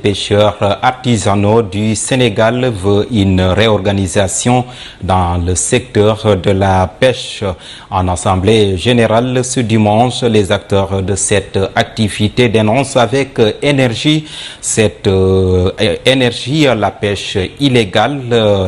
pêcheurs artisanaux du Sénégal veut une réorganisation dans le secteur de la pêche. En assemblée générale ce dimanche, les acteurs de cette activité dénoncent avec énergie la pêche illégale,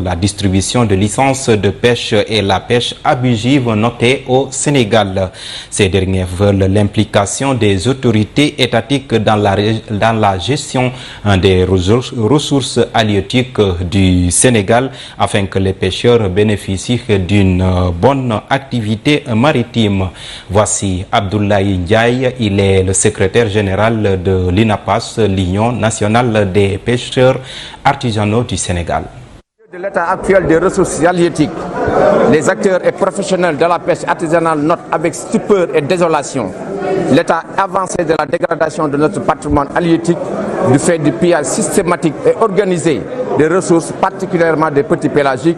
la distribution de licences de pêche et la pêche abusive notée au Sénégal. Ces derniers veulent l'implication des autorités étatiques dans la gestion des ressources halieutiques du Sénégal afin que les pêcheurs bénéficient d'une bonne activité maritime. Voici Abdoulaye Ndiaye, il est le secrétaire général de l'INAPAS, l'Union nationale des pêcheurs artisanaux du Sénégal. De l'état actuel des ressources halieutiques, les acteurs et professionnels de la pêche artisanale notent avec stupeur et désolation l'état avancé de la dégradation de notre patrimoine halieutique du fait du pillage systématique et organisé des ressources, particulièrement des petits pélagiques,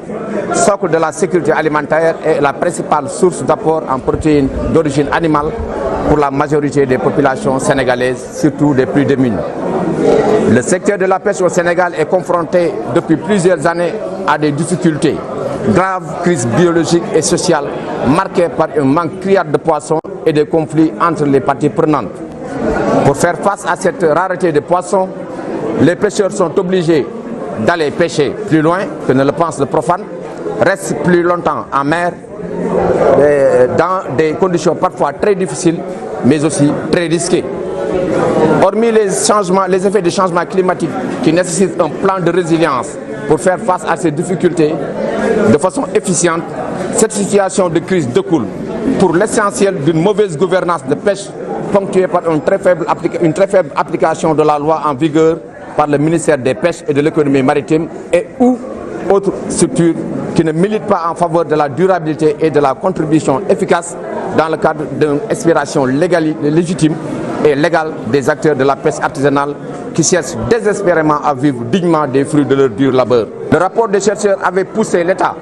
socle de la sécurité alimentaire et la principale source d'apport en protéines d'origine animale pour la majorité des populations sénégalaises, surtout des plus démunies. Le secteur de la pêche au Sénégal est confronté depuis plusieurs années à des difficultés, graves crises biologiques et sociales marquées par un manque criard de poissons et des conflits entre les parties prenantes. Pour faire face à cette rareté de poissons, les pêcheurs sont obligés d'aller pêcher plus loin que ne le pense le profane, restent plus longtemps en mer dans des conditions parfois très difficiles mais aussi très risquées. Hormis les effets des changements climatiques qui nécessitent un plan de résilience pour faire face à ces difficultés de façon efficiente, cette situation de crise découle pour l'essentiel d'une mauvaise gouvernance de pêche ponctuée par une très faible application de la loi en vigueur par le ministère des Pêches et de l'économie maritime et ou autres structures qui ne militent pas en faveur de la durabilité et de la contribution efficace dans le cadre d'une expiration légitime et légale des acteurs de la pêche artisanale qui cherchent désespérément à vivre dignement des fruits de leur dur labeur. Le rapport des chercheurs avait poussé l'État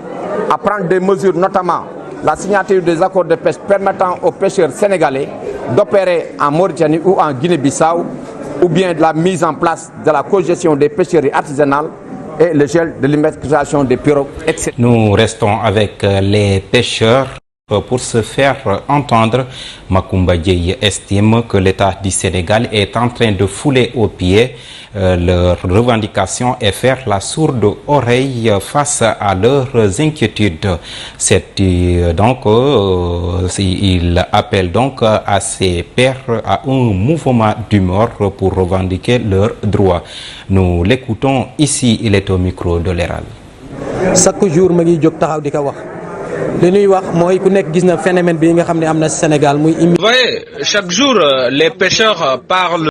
à prendre des mesures, notamment la signature des accords de pêche permettant aux pêcheurs sénégalais d'opérer en Mauritanie ou en Guinée-Bissau, ou bien de la mise en place de la cogestion des pêcheries artisanales et le gel de l'immatriculation des pirogues, etc. Nous restons avec les pêcheurs. Pour se faire entendre, Macoumba Dieye estime que l'État du Sénégal est en train de fouler aux pieds leurs revendications et faire la sourde oreille face à leurs inquiétudes. Il appelle donc à ses pairs à un mouvement d'humeur pour revendiquer leurs droits. Nous l'écoutons ici, il est au micro de l'Héral. Chaque jour ma ngi jóg taxaw di ko wax li ñuy wax mooy ku nekk gis na phénomène bi nga xam ne am na Sénégal muy. Vous voyez, chaque jour les pêcheurs parlent